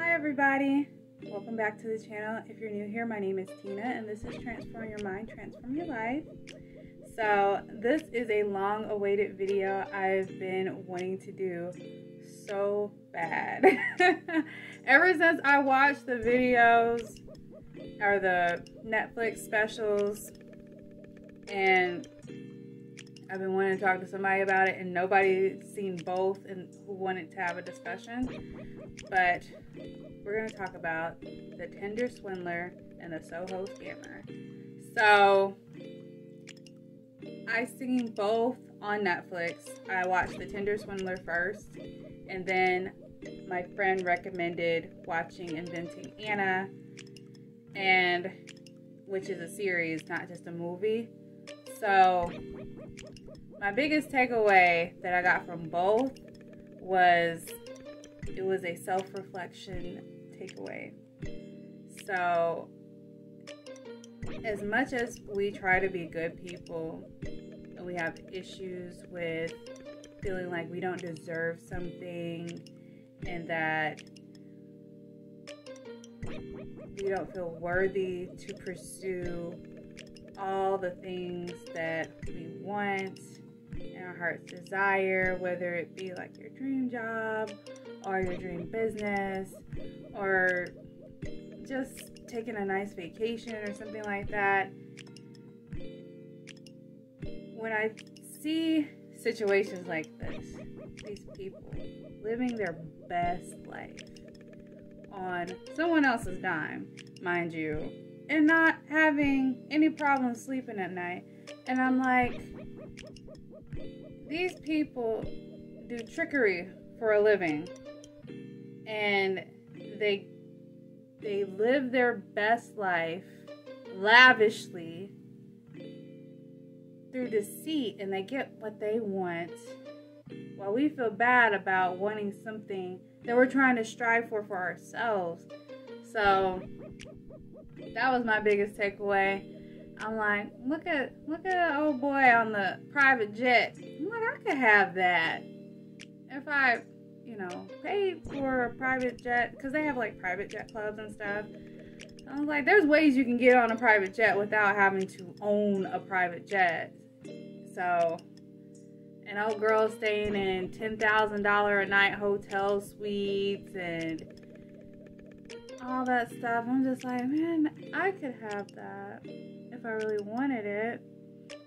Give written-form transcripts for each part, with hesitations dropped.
Hi everybody, welcome back to the channel. If you're new here, my name is Tina and this is Transform Your Mind, Transform Your Life. So this is a long awaited video I've been wanting to do so bad. Ever since I watched the videos or the Netflix specials, and I've been wanting to talk to somebody about it, and nobody's seen both and who wanted to have a discussion. But we're going to talk about the Tinder Swindler and the Soho Scammer. So I seen both on Netflix. I watched the Tinder Swindler first, and then my friend recommended watching Inventing Anna, and which is a series, not just a movie. So my biggest takeaway that I got from both was it was a self-reflection takeaway. So as much as we try to be good people and we have issues with feeling like we don't deserve something and that we don't feel worthy to pursue all the things that we want and our heart's desire, whether it be like your dream job or your dream business or just taking a nice vacation or something like that. When I see situations like this, these people living their best life on someone else's dime, mind you, and not having any problem sleeping at night. And I'm like, these people do trickery for a living. And they live their best life lavishly through deceit, and they get what they want while we feel bad about wanting something that we're trying to strive for ourselves. So that was my biggest takeaway. I'm like, look at that old boy on the private jet. I'm like, I could have that if I, paid for a private jet, because they have like private jet clubs and stuff. I was like, there's ways you can get on a private jet without having to own a private jet. So, and old girls staying in $10,000 a night hotel suites and all that stuff. I'm just like, man, I could have that if I really wanted it,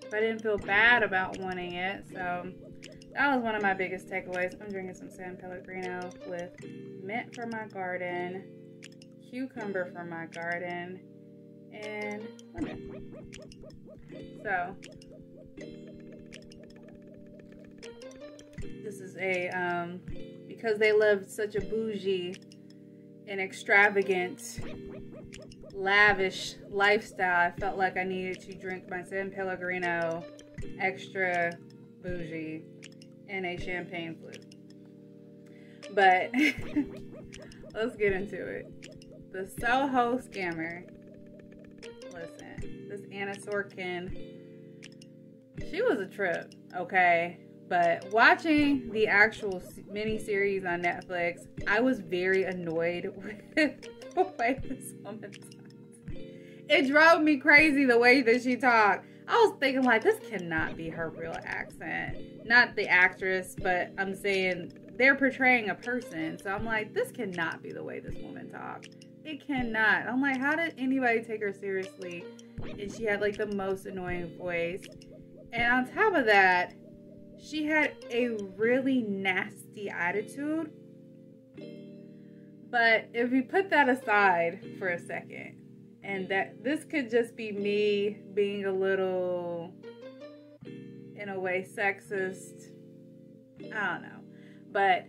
if I didn't feel bad about wanting it. So that was one of my biggest takeaways. I'm drinking some San Pellegrino with mint for my garden, cucumber for my garden, and lemon. So this is a because they live such a bougie and extravagant, lavish lifestyle, I felt like I needed to drink my San Pellegrino extra bougie in a champagne flute. But let's get into it. The Soho Scammer. Listen, this Anna Sorkin, she was a trip, okay? But watching the actual mini-series on Netflix, I was very annoyed with the way this woman talked. It drove me crazy the way that she talked. I was thinking, like, this cannot be her real accent. Not the actress, but I'm saying they're portraying a person. So I'm like, this cannot be the way this woman talks. It cannot. I'm like, how did anybody take her seriously? And she had, like, the most annoying voice. And on top of that, she had a really nasty attitude. But if we put that aside for a second, and that this could just be me being a little, in a way, sexist, I don't know. But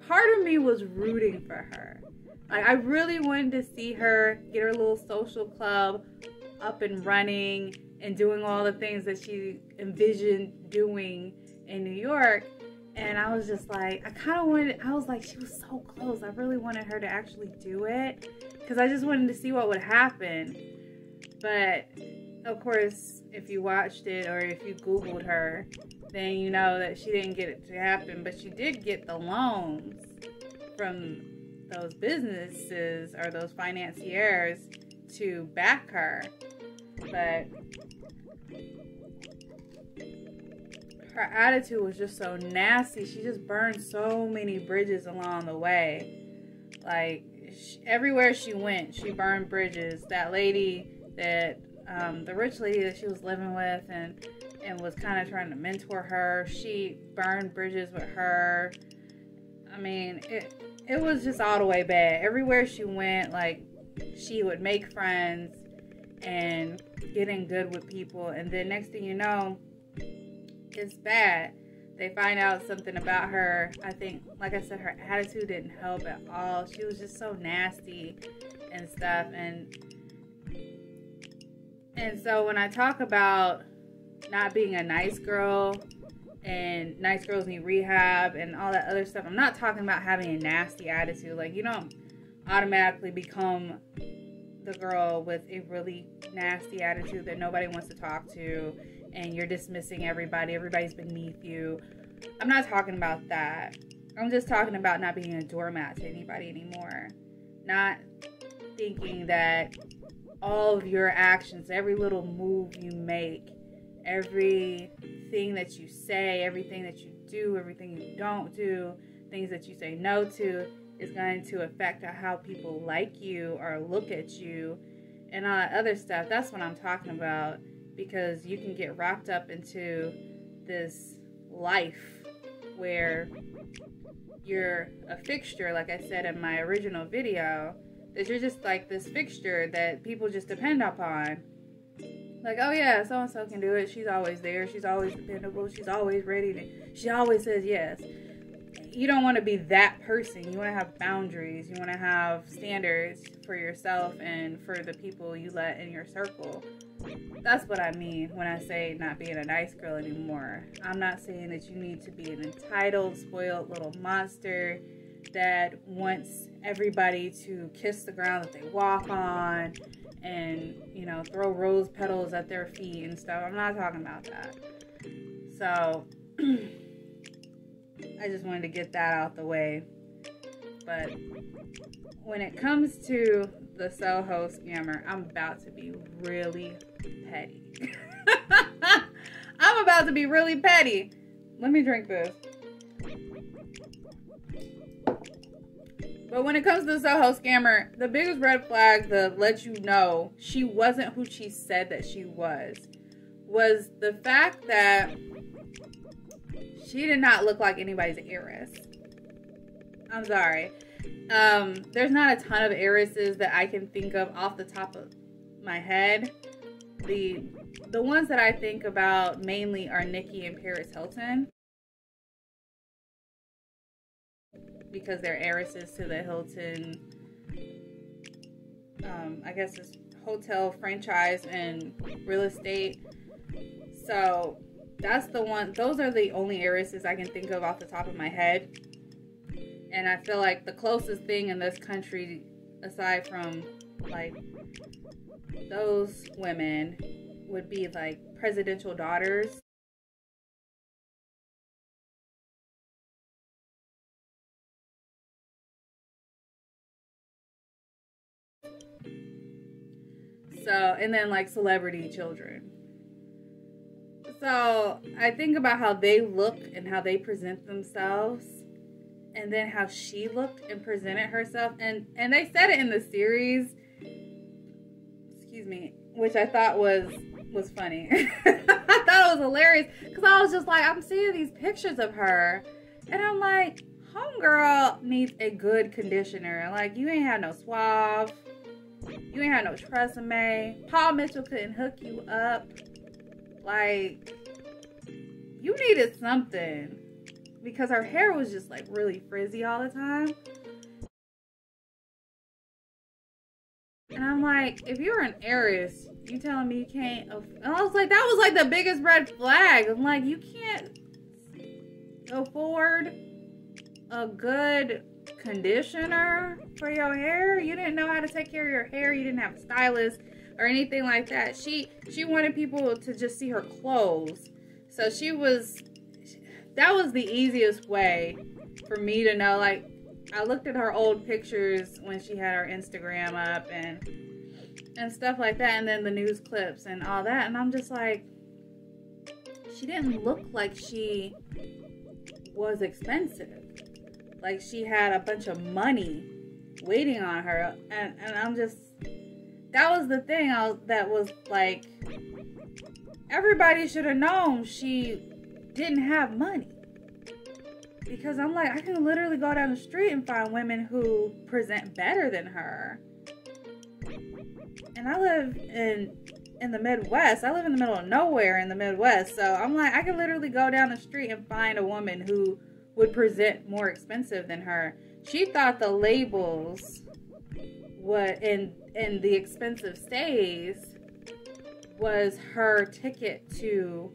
part of me was rooting for her. Like, I really wanted to see her get her little social club up and running and doing all the things that she envisioned doing in New York. And I was just like, I was like, she was so close. I really wanted her to actually do it, because I just wanted to see what would happen. But of course, if you watched it or if you Googled her, then you know that she didn't get it to happen. But she did get the loans from those businesses or those financiers to back her. But her attitude was just so nasty. She just burned so many bridges along the way. Like, everywhere she went, she burned bridges. That lady that, the rich lady that she was living with and was kind of trying to mentor her, she burned bridges with her. I mean, it was just all the way bad. Everywhere she went, like, she would make friends and get in good with people. And then next thing you know, it's bad. They find out something about her. I think, like I said, her attitude didn't help at all. She was just so nasty and stuff. And so when I talk about not being a nice girl and nice girls need rehab and all that other stuff, I'm not talking about having a nasty attitude. Like, you don't automatically become the girl with a really nasty attitude that nobody wants to talk to and you're dismissing everybody. Everybody's beneath you. I'm not talking about that. I'm just talking about not being a doormat to anybody anymore. Not thinking that all of your actions, every little move you make, everything that you say, everything that you do, everything you don't do, things that you say no to, is going to affect how people like you or look at you and all that other stuff. That's what I'm talking about, because you can get wrapped up into this life where you're a fixture, like I said in my original video, that you're just like this fixture that people just depend upon. Like, oh yeah, so-and-so can do it. She's always there. She's always dependable. She's always ready. She always says yes. You don't want to be that person. You want to have boundaries. You want to have standards for yourself and for the people you let in your circle. That's what I mean when I say not being a nice girl anymore. I'm not saying that you need to be an entitled, spoiled little monster that wants everybody to kiss the ground that they walk on and, you know, throw rose petals at their feet and stuff. I'm not talking about that. So I just wanted to get that out the way. But when it comes to the Soho scammer, I'm about to be really petty. I'm about to be really petty. Let me drink this. But when it comes to the Soho scammer, the biggest red flag that lets you know she wasn't who she said that she was the fact that she did not look like anybody's heiress. I'm sorry. There's not a ton of heiresses that I can think of off the top of my head. The ones that I think about mainly are Nikki and Paris Hilton, because they're heiresses to the Hilton, I guess it's hotel franchise and real estate. So that's the one. Those are the only heiresses I can think of off the top of my head. And I feel like the closest thing in this country, aside from like those women, would be like presidential daughters. So, and then like celebrity children. So I think about how they look and how they present themselves, and then how she looked and presented herself. And they said it in the series, excuse me, which I thought was funny. I thought it was hilarious, because I was just like, I'm seeing these pictures of her and I'm like, homegirl needs a good conditioner. Like, you ain't had no Suave, you ain't had no Tresemme, Paul Mitchell couldn't hook you up. Like, you needed something, because her hair was just like really frizzy all the time. And I'm like, if you're an heiress, you telling me you can't? And I was like, that was like the biggest red flag. I'm like, you can't afford a good conditioner for your hair? You didn't know how to take care of your hair? You didn't have a stylist or anything like that? She wanted people to just see her clothes. So that was the easiest way for me to know, like, I looked at her old pictures when she had her Instagram up and stuff like that, and then the news clips and all that, and I'm just like, she didn't look like she was expensive. Like she had a bunch of money waiting on her, and I'm just, that was the thing that was like, everybody should have known she didn't have money. Because I'm like, I can literally go down the street and find women who present better than her. And I live in the Midwest. I live in the middle of nowhere in the Midwest. So I'm like, I can literally go down the street and find a woman who would present more expensive than her. She thought the labels in the expensive stays was her ticket to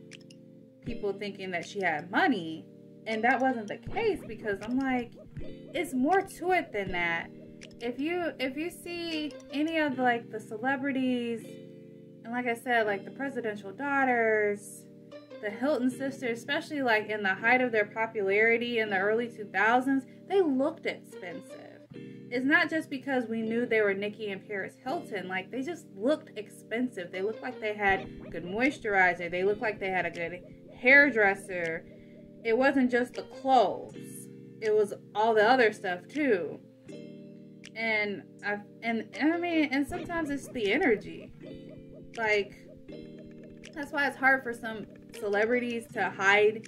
people thinking that she had money. And that wasn't the case, because I'm like, it's more to it than that. If you see any of like the celebrities, and like I said, like the presidential daughters, the Hilton sisters, especially like in the height of their popularity in the early 2000s, they looked expensive. It's not just because we knew they were Nikki and Paris Hilton. Like, they just looked expensive. They looked like they had good moisturizer. They looked like they had a good hairdresser. It wasn't just the clothes. It was all the other stuff too. And I mean, and sometimes it's the energy. Like, that's why it's hard for some celebrities to hide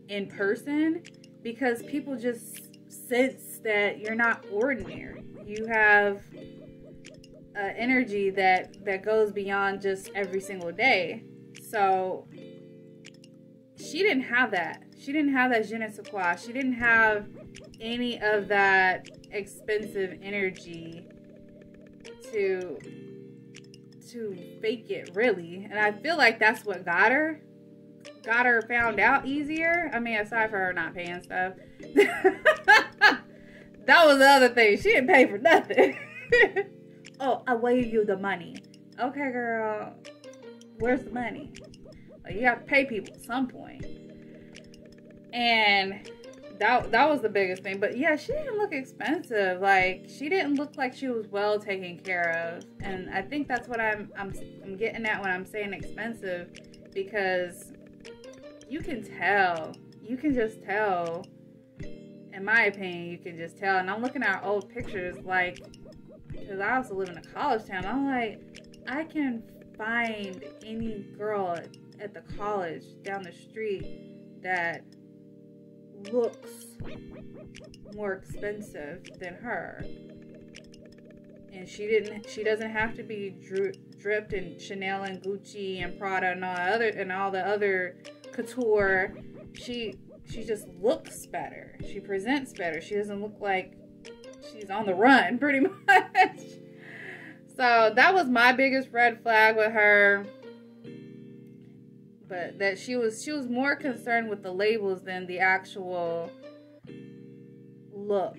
in person, because people just sense that you're not ordinary. You have energy that goes beyond just every single day. So she didn't have that. She didn't have that je ne sais quoi. She didn't have any of that expensive energy to fake it, really. And I feel like that's what got her found out easier. I mean, aside for her not paying stuff. That was the other thing. She didn't pay for nothing. Oh, I owe you the money. Okay, girl. Where's the money? Like, you have to pay people at some point. And that was the biggest thing. But yeah, she didn't look expensive. Like, she didn't look like she was well taken care of. And I think that's what I'm getting at when I'm saying expensive, because you can tell. You can just tell. In my opinion, you can just tell. And I'm looking at old pictures, like, because I also live in a college town. I'm like, I can find any girl at the college down the street that looks more expensive than her. And she doesn't have to be dripped in Chanel and Gucci and Prada and all the other couture. She just looks better. She presents better. She doesn't look like she's on the run, pretty much. So that was my biggest red flag with her. But that she was more concerned with the labels than the actual look,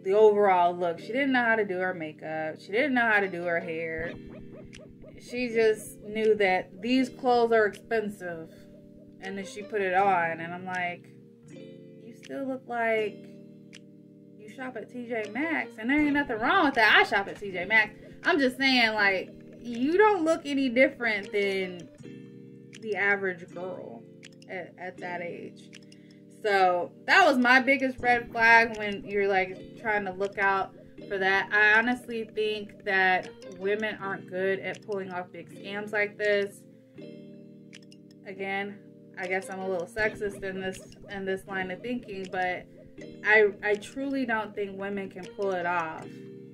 the overall look. She didn't know how to do her makeup. She didn't know how to do her hair. She just knew that these clothes are expensive. And then she put it on. And I'm like, you still look like you shop at TJ Maxx. And there ain't nothing wrong with that. I shop at TJ Maxx. I'm just saying, like, you don't look any different than the average girl at that age. So that was my biggest red flag when you're like trying to look out for that. I honestly think that women aren't good at pulling off big scams like this. Again, I guess I'm a little sexist in this line of thinking, but I truly don't think women can pull it off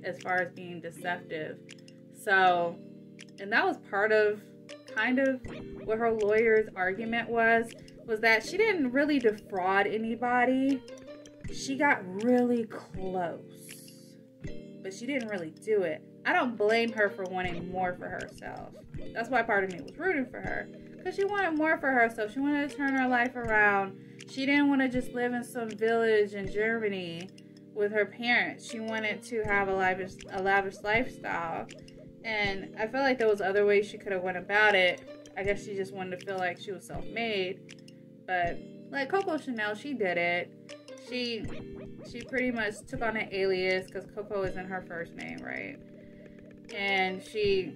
as far as being deceptive. So, and that was part of kind of what her lawyer's argument was that she didn't really defraud anybody. She got really close, but she didn't really do it. I don't blame her for wanting more for herself. That's why part of me was rooting for her, because she wanted more for herself. She wanted to turn her life around. She didn't want to just live in some village in Germany with her parents. She wanted to have a lavish lifestyle. And I feel like there was other ways she could have went about it. I guess she just wanted to feel like she was self-made. But like Coco Chanel, she did it. She she pretty much took on an alias because Coco isn't her first name, right? And she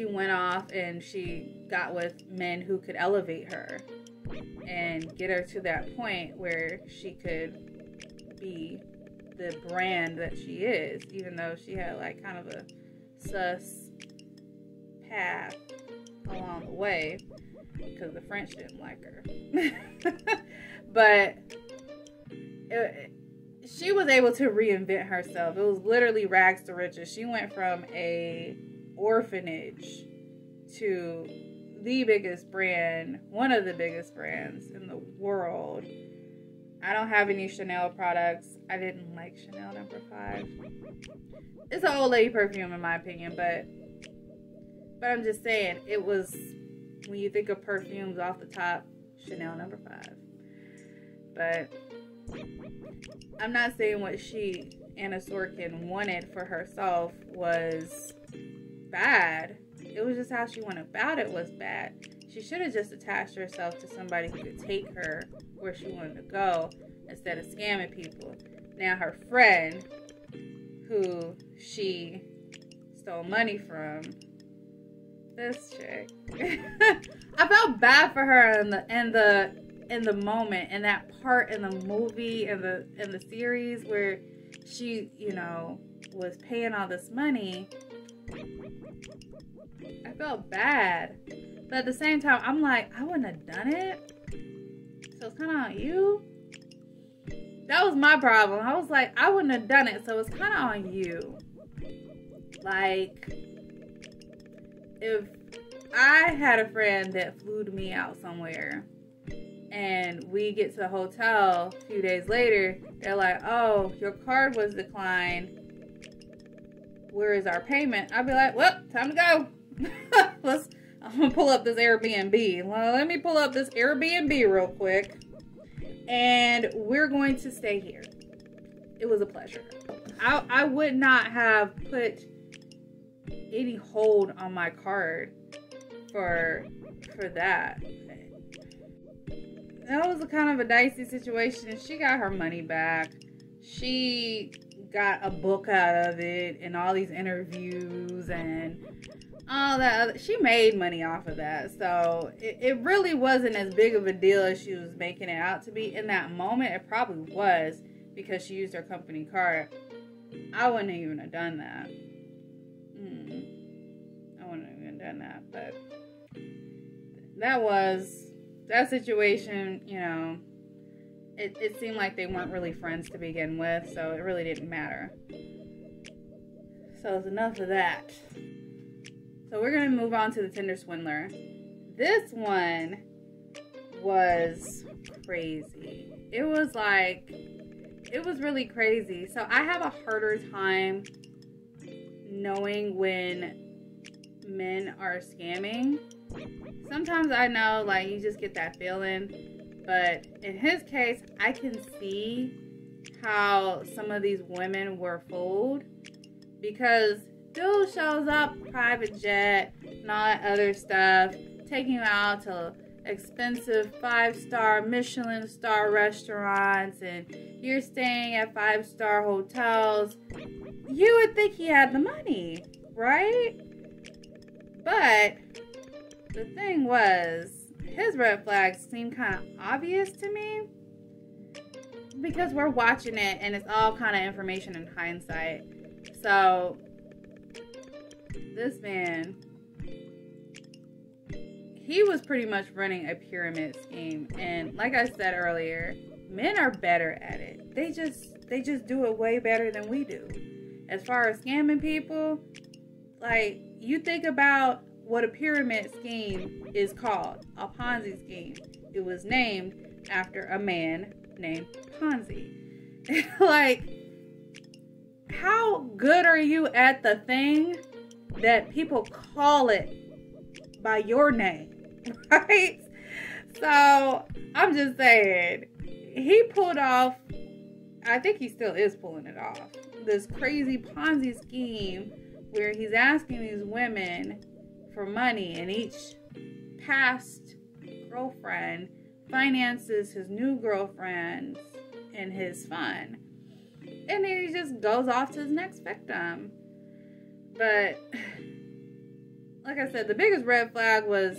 went off and she got with men who could elevate her and get her to that point where she could be the brand that she is, even though she had like kind of a sus path along the way because the French didn't like her. But she was able to reinvent herself. It was literally rags to riches. She went from a orphanage to the biggest brand, one of the biggest brands in the world. I don't have any Chanel products. I didn't like Chanel No. 5. It's an old lady perfume in my opinion, but I'm just saying, it was, when you think of perfumes off the top, Chanel No. 5. But I'm not saying what Anna Sorokin, wanted for herself was bad. It was just how she went about it was bad. She should have just attached herself to somebody who could take her where she wanted to go instead of scamming people. Now her friend, who she stole money from, this chick, I felt bad for her in the moment, in that part in the movie, in the series where she, you know, was paying all this money. I felt bad, but at the same time, I'm like, I wouldn't have done it. So it's kind of on you. That was my problem. I was like, I wouldn't have done it, so it's kind of on you. Like, if I had a friend that flew me out somewhere, and we get to the hotel a few days later, they're like, oh, your card was declined. Where is our payment? I'll be like, well, time to go. I'm gonna pull up this Airbnb. Well, let me pull up this Airbnb real quick. And we're going to stay here. It was a pleasure. I would not have put any hold on my card for that. That was a kind of a dicey situation. She got her money back. She got a book out of it and all these interviews and all that. She made money off of that. So it really wasn't as big of a deal as she was making it out to be. In that moment, it probably was because she used her company card. I wouldn't even have done that. I wouldn't have even done that. But that situation, you know, it seemed like they weren't really friends to begin with, so it really didn't matter. So it's enough of that. So we're going to move on to the Tinder Swindler. This one was crazy. It was really crazy. So I have a harder time knowing when men are scamming. Sometimes I know, like, you just get that feeling. But in his case, I can see how some of these women were fooled. Because dude shows up, private jet, and all that other stuff, taking you out to expensive 5-star Michelin star restaurants, and you're staying at 5-star hotels. You would think he had the money, right? But the thing was, his red flags seemed kind of obvious to me because we're watching it and it's all kind of information in hindsight. So this man, he was pretty much running a pyramid scheme, and like I said earlier, men are better at it. They just do it way better than we do. As far as scamming people, like, you think about what a pyramid scheme is called, a Ponzi scheme. It was named after a man named Ponzi. Like, how good are you at the thing that people call it by your name, right? So I'm just saying, he pulled off, I think he still is pulling it off, this crazy Ponzi scheme where he's asking these women for money, and each past girlfriend finances his new girlfriend's in his fun. And then he just goes off to his next victim. But, like I said, the biggest red flag was,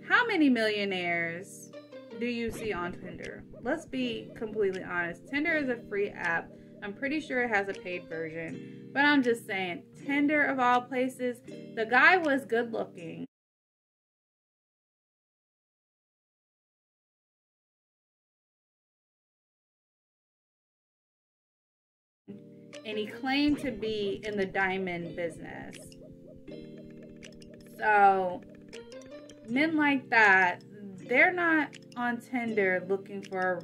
how many millionaires do you see on Tinder? Let's be completely honest. Tinder is a free app. I'm pretty sure it has a paid version. But I'm just saying, Tinder of all places, the guy was good looking. And he claimed to be in the diamond business. So, men like that, they're not on Tinder looking for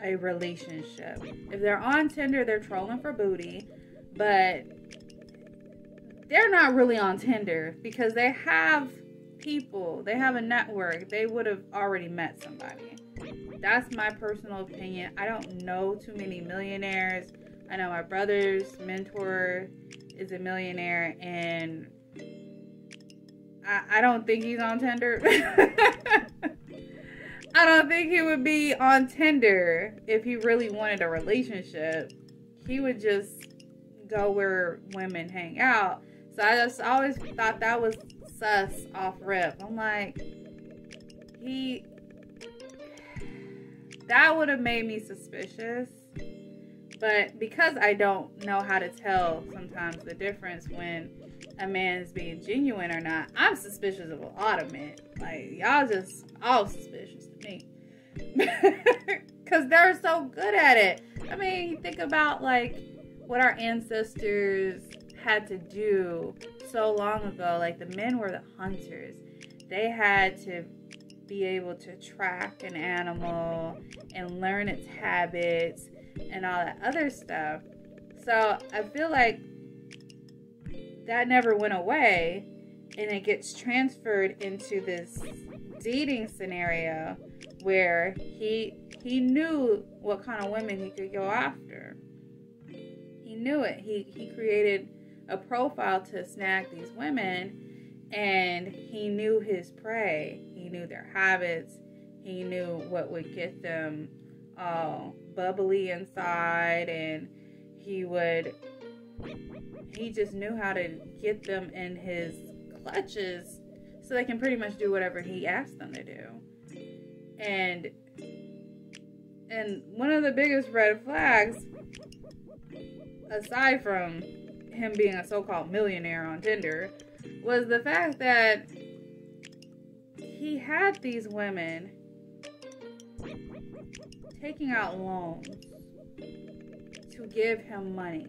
a relationship. If they're on Tinder, they're trolling for booty. But they're not really on Tinder because they have people. They have a network. They would have already met somebody. That's my personal opinion. I don't know too many millionaires. I know my brother's mentor is a millionaire, and I don't think he's on Tinder. I don't think he would be on Tinder if he really wanted a relationship. He would just go where women hang out. So I just always thought that was sus off rip. I'm like, that would have made me suspicious. But because I don't know how to tell sometimes the difference when a man is being genuine or not, I'm suspicious of a lot of men. Like, y'all just all suspicious to me. Because they're so good at it. I mean, you think about, like, what our ancestors had to do so long ago. Like, the men were the hunters. They had to be able to track an animal and learn its habits and all that other stuff. So I feel like that never went away, and it gets transferred into this dating scenario where he knew what kind of women he could go after. He knew it. He created a profile to snag these women, and he knew his prey. He knew their habits. He knew what would get them all bubbly inside, and he just knew how to get them in his clutches so they can pretty much do whatever he asked them to do. And one of the biggest red flags, aside from him being a so-called millionaire on Tinder, was the fact that he had these women taking out loans to give him money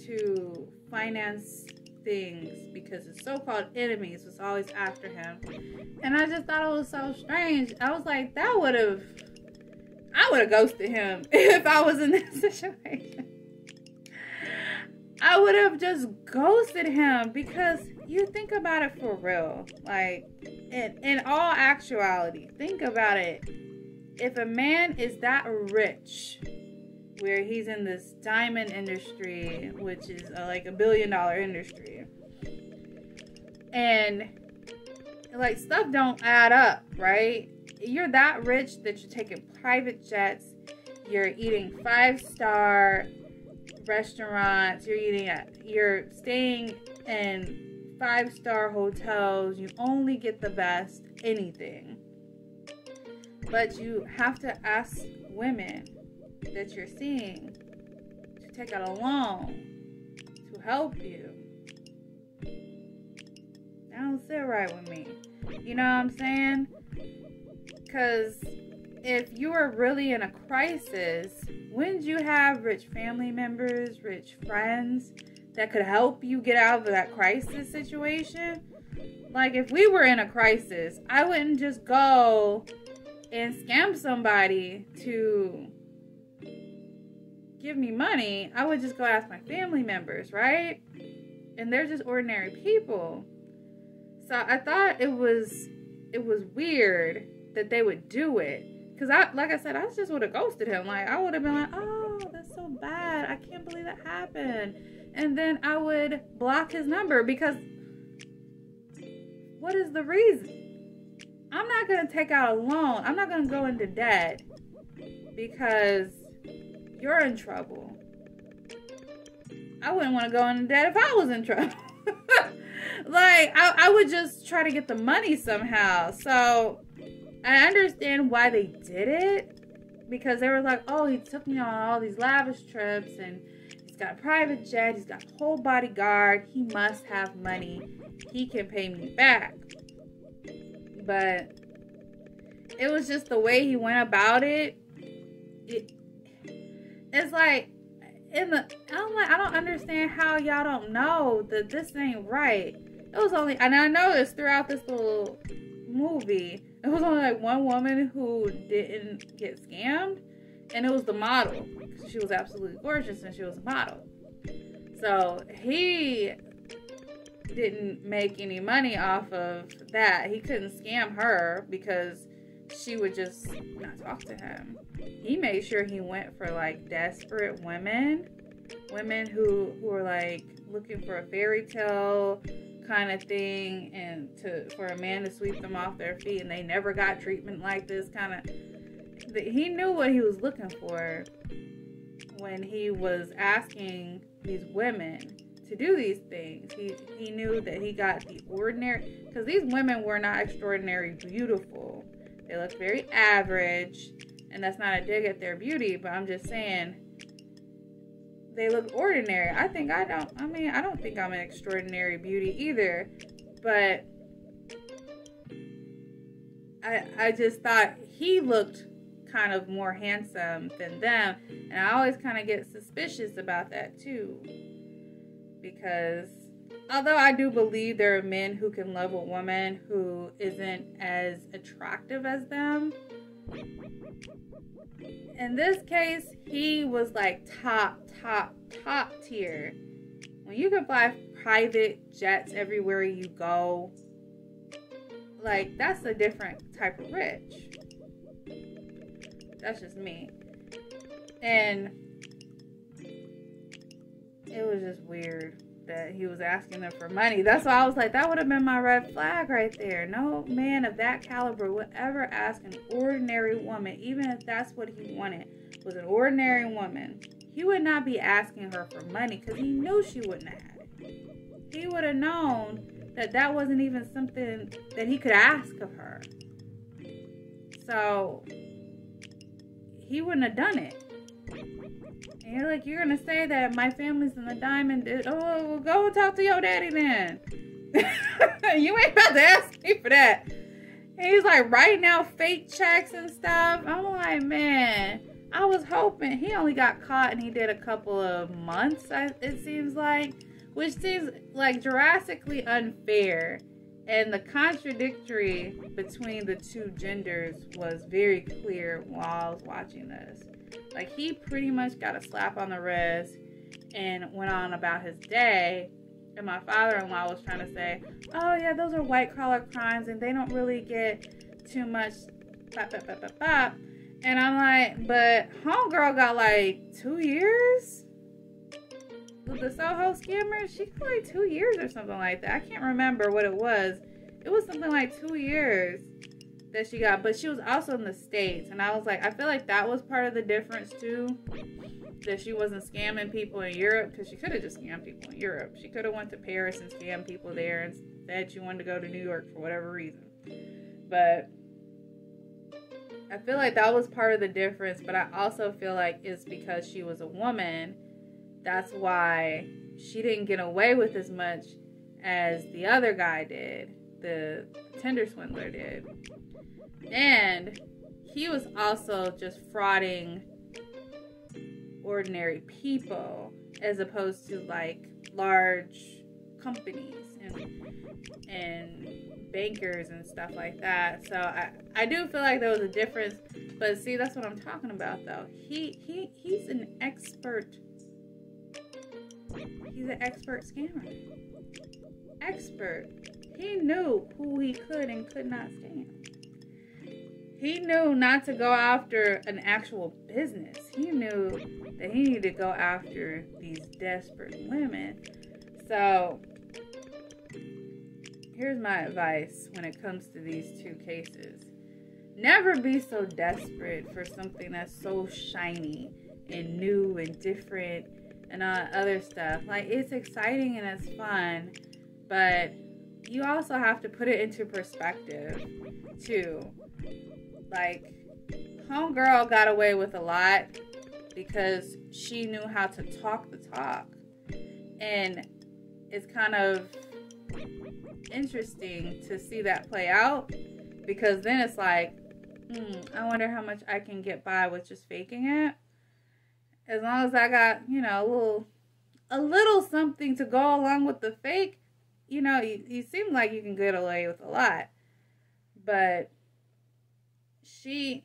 to finance things because his so-called enemies was always after him. And I just thought it was so strange. I was like, I would have ghosted him if I was in this situation. I would have just ghosted him, because you think about it for real. Like, in all actuality, think about it. If a man is that rich, where he's in this diamond industry, which is like $1 billion industry, and like stuff don't add up, right? You're that rich that you're taking private jets, you're eating 5-star restaurants, you're staying in 5-star hotels, you only get the best anything. But you have to ask women that you're seeing to take out a loan to help you. That don't sit right with me. You know what I'm saying? Because if you are really in a crisis, wouldn't you have rich family members, rich friends that could help you get out of that crisis situation? Like, if we were in a crisis, I wouldn't just go and scam somebody to give me money. I would just go ask my family members, right? And they're just ordinary people. So I thought it was weird that they would do it. Because like I said, I just would have ghosted him. Like, I would have been like, oh, that's so bad. I can't believe that happened. And then I would block his number, because what is the reason? I'm not going to take out a loan. I'm not going to go into debt because you're in trouble. I wouldn't want to go into debt if I was in trouble. Like, I would just try to get the money somehow. So I understand why they did it, because they were like, oh, he took me on all these lavish trips and he's got a private jet, he's got a whole bodyguard, he must have money, he can pay me back. But it was just the way he went about it. It's like, I'm like, I don't understand how y'all don't know that this ain't right. It was only, and I noticed throughout this little movie, it was only like one woman who didn't get scammed, and it was the model. She was absolutely gorgeous, and she was a model. So he didn't make any money off of that. He couldn't scam her because she would just not talk to him. He made sure he went for like desperate women who were like looking for a fairy tale kind of thing, and for a man to sweep them off their feet, and they never got treatment like this kind of. He knew what he was looking for when he was asking these women to do these things. He knew that he got the ordinary, because these women were not extraordinary beautiful. They looked very average, and that's not a dig at their beauty, but I'm just saying they look ordinary. I don't think I'm an extraordinary beauty either, but I just thought he looked kind of more handsome than them, and I always kind of get suspicious about that too, because although I do believe there are men who can love a woman who isn't as attractive as them, in this case, he was like top tier. When you can fly private jets everywhere you go, like, that's a different type of rich. That's just me. And it was just weird that he was asking them for money. That's why I was like, that would have been my red flag right there. No man of that caliber would ever ask an ordinary woman, even if that's what he wanted, was an ordinary woman. He would not be asking her for money because he knew she wouldn't have had it. He would have known that that wasn't even something that he could ask of her. So he wouldn't have done it. And you're like, you're going to say that my family's in the diamond. Oh, go talk to your daddy then. You ain't about to ask me for that. And he's like writing out fake checks and stuff. I'm like, man, I was hoping. He only got caught and he did a couple of months, it seems like. Which seems like drastically unfair. And the contradictory between the two genders was very clear while I was watching this. Like, he pretty much got a slap on the wrist and went on about his day. And my father-in-law was trying to say, oh, yeah, those are white-collar crimes and they don't really get too much bop, bop, bop, bop, bop. And I'm like, but homegirl got like 2 years? With the Soho scammer, she got like 2 years or something like that. I can't remember what it was. It was something like 2 years that she got, but she was also in the States, and I was like, I feel like that was part of the difference too, that she wasn't scamming people in Europe, because she could have just scammed people in Europe. She could have went to Paris and scammed people there and said she wanted to go to New York for whatever reason. But I feel like that was part of the difference, but I also feel like it's because she was a woman. That's why she didn't get away with as much as the other guy did, the Tinder Swindler did. And he was also just frauding ordinary people as opposed to like large companies and bankers and stuff like that. So I do feel like there was a difference. But see, that's what I'm talking about though. He's an expert. He's an expert scammer. Expert. He knew who he could and could not scam. He knew not to go after an actual business. He knew that he needed to go after these desperate women. So, here's my advice when it comes to these two cases. never be so desperate for something that's so shiny and new and different and other stuff. Like, it's exciting and it's fun, but you also have to put it into perspective too. Like, homegirl got away with a lot because she knew how to talk the talk. And it's kind of interesting to see that play out, because then it's like, I wonder how much I can get by with just faking it. As long as I got, you know, a little something to go along with the fake, you know, you seem like you can get away with a lot. But she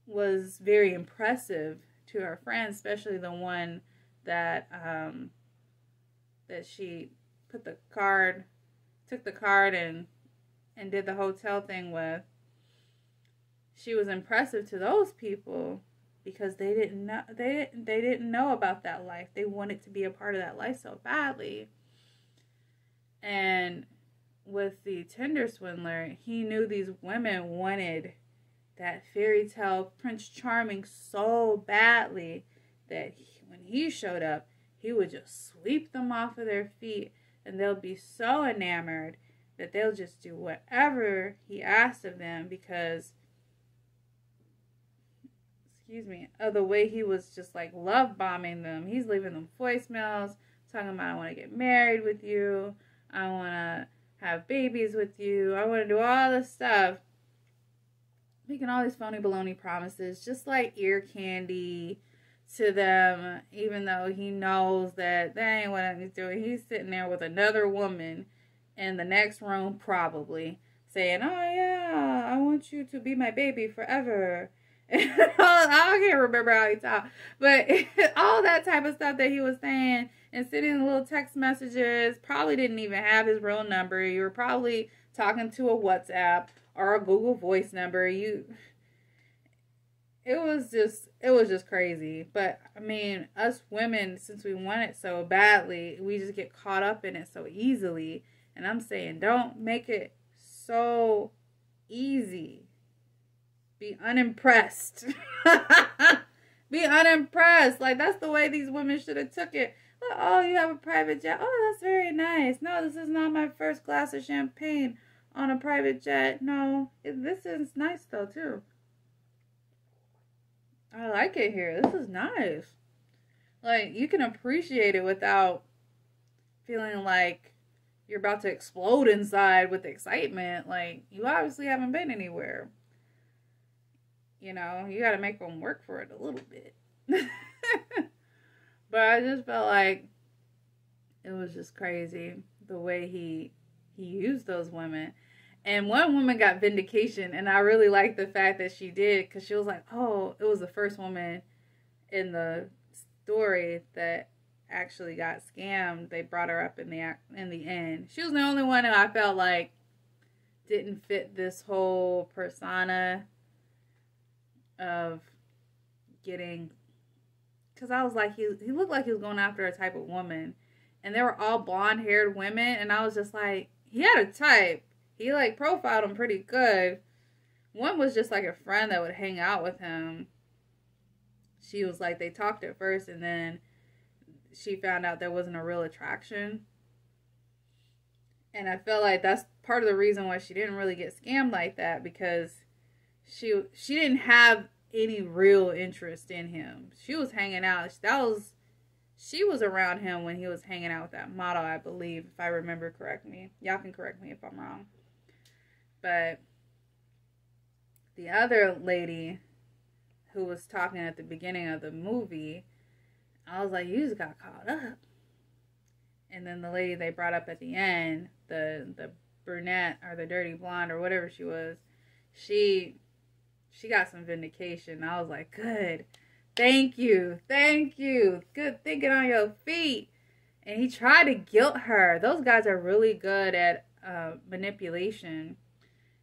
was very impressive to her friends, especially the one that that she took the card and did the hotel thing with. She was impressive to those people because they didn't know about that life. They wanted to be a part of that life so badly. And with the Tinder Swindler, he knew these women wanted that fairy tale Prince Charming so badly that when he showed up, he would just sweep them off of their feet, and they'll be so enamored that they'll just do whatever he asked of them because, of the way he was just like love bombing them. He's leaving them voicemails talking about, I want to get married with you, I want to have babies with you, I want to do all this stuff, making all these phony baloney promises, just like ear candy to them, even though he knows that that ain't what he's doing. He's sitting there with another woman in the next room, probably saying, oh yeah, I want you to be my baby forever. I can't remember how he talked, but all that type of stuff that he was saying and sending little text messages, probably didn't even have his real number. You were probably talking to a WhatsApp or a Google Voice number. It was just crazy. But I mean, us women, since we want it so badly, we just get caught up in it so easily. And I'm saying, don't make it so easy. Be unimpressed. Be unimpressed. Like, that's the way these women should have took it. Like, oh, you have a private jet. Oh, that's very nice. No, this is not my first glass of champagne on a private jet. No, this is nice though too. I like it here. This is nice. Like, you can appreciate it without feeling like you're about to explode inside with excitement. Like, you obviously haven't been anywhere. You know, you got to make them work for it a little bit. But I just felt like it was just crazy the way he used those women. And one woman got vindication, and I really liked the fact that she did, because she was like, oh, it was the first woman in the story that actually got scammed. They brought her up in the end. She was the only one who I felt like didn't fit this whole persona of getting, because I was like, he looked like he was going after a type of woman, and they were all blonde-haired women, and I was just like, he had a type. He, like, profiled him pretty good. One was just, like, a friend that would hang out with him. She was, like, they talked at first, and then she found out there wasn't a real attraction. And I felt like that's part of the reason why she didn't really get scammed like that, because she didn't have any real interest in him. She was hanging out. She was around him when he was hanging out with that model, I believe, if I remember correctly. Y'all can correct me if I'm wrong. But the other lady who was talking at the beginning of the movie, I was like, you just got caught up. And then the lady they brought up at the end, the brunette or the dirty blonde or whatever she was, she got some vindication. I was like, good. Thank you. Thank you. Good thinking on your feet. And he tried to guilt her. Those guys are really good at manipulation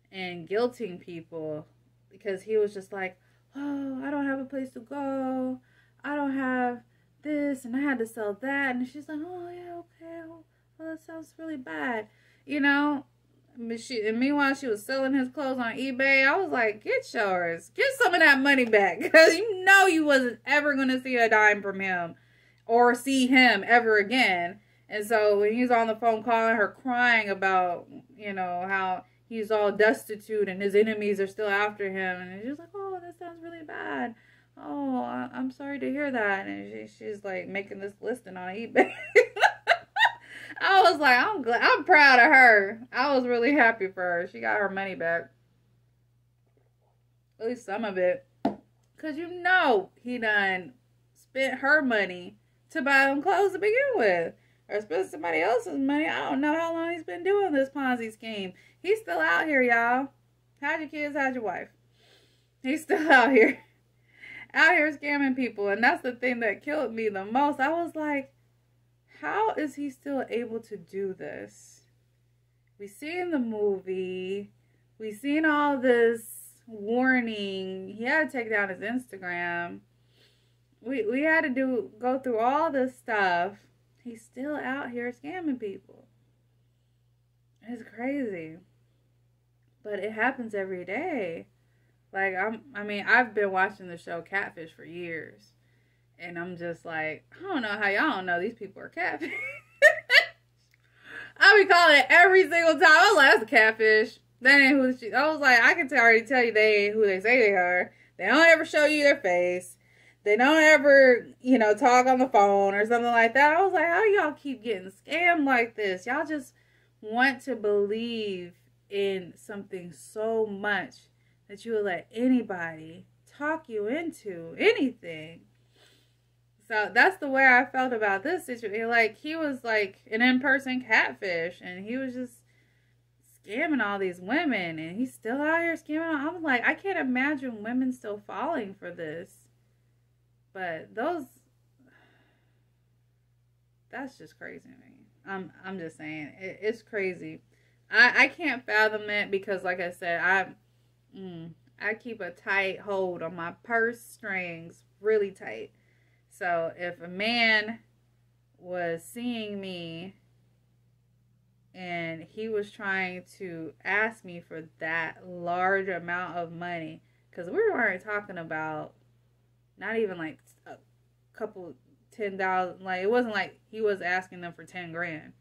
and guilting people, because he was just like, oh, I don't have a place to go. I don't have this, and I had to sell that. And she's like, oh, yeah, okay. Well, that sounds really bad. You know, And meanwhile, she was selling his clothes on eBay. I was like, get yours. Get some of that money back. Because you know you wasn't ever going to see a dime from him. Or see him ever again. And so when he's on the phone calling her crying about, you know, how he's all destitute and his enemies are still after him. And she's like, oh, that sounds really bad. Oh, I'm sorry to hear that. And she's like making this listing on eBay. I was like, I'm proud of her. I was really happy for her. She got her money back. At least some of it. Because you know he done spent her money to buy them clothes to begin with. Or spend somebody else's money. I don't know how long he's been doing this Ponzi scheme. He's still out here, y'all. How's your kids? How's your wife? He's still out here. Out here scamming people. And that's the thing that killed me the most. I was like, how is he still able to do this? We see in the movie. We seen all this warning. He had to take down his Instagram. We had to go through all this stuff. He's still out here scamming people. It's crazy. But it happens every day. Like, I've been watching the show Catfish for years. And I'm just like, I don't know how y'all don't know these people are catfish. I be calling it every single time. I was like, that's a catfish. That ain't who she... I was like, I can already tell you they ain't who they say they are. They don't ever show you their face. They don't ever, you know, talk on the phone or something like that. I was like, how do y'all keep getting scammed like this? Y'all just want to believe in something so much that you would let anybody talk you into anything. So that's the way I felt about this situation. Like, he was like an in-person catfish, and he was just scamming all these women, and he's still out here scamming. I was like, I can't imagine women still falling for this. But that's just crazy to me. I'm just saying, it's crazy. I can't fathom it because, like I said, I keep a tight hold on my purse strings, really tight. So if a man was seeing me and he was trying to ask me for that large amount of money, because we weren't talking about not even like a couple $10,000, like it wasn't like he was asking them for 10 grand.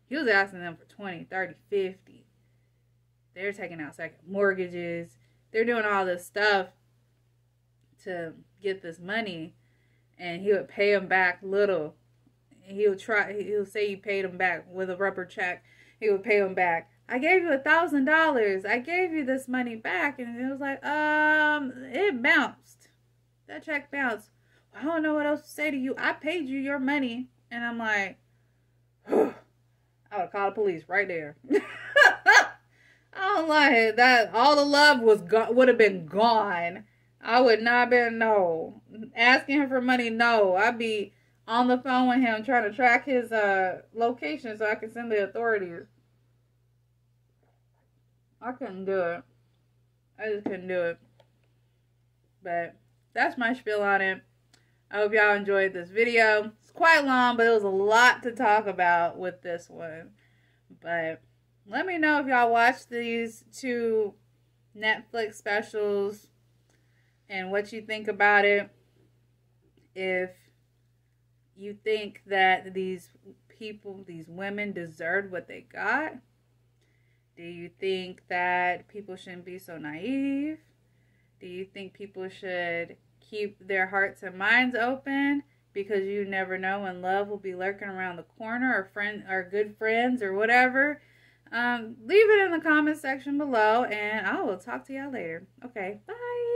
He was asking them for 20, 30, 50. They're taking out second mortgages. They're doing all this stuff to get this money. And he would pay him back little. He'll say you paid him back with a rubber check. He would pay him back. I gave you $1,000. I gave you this money back. And it was like, it bounced. That check bounced. I don't know what else to say to you. I paid you your money. And I'm like, I would call the police right there. I don't like that. All the love would have been gone. I would not have been, no. Asking him for money, no. I'd be on the phone with him trying to track his location so I can send the authorities. I couldn't do it. I just couldn't do it. But that's my spiel on it. I hope y'all enjoyed this video. It's quite long, but it was a lot to talk about with this one. But let me know if y'all watched these two Netflix specials and what you think about it. If you think that these people, these women deserved what they got. Do you think that people shouldn't be so naive? Do you think people should keep their hearts and minds open? Because you never know when love will be lurking around the corner, or good friends or whatever. Leave it in the comment section below, and I will talk to y'all later. Okay, bye.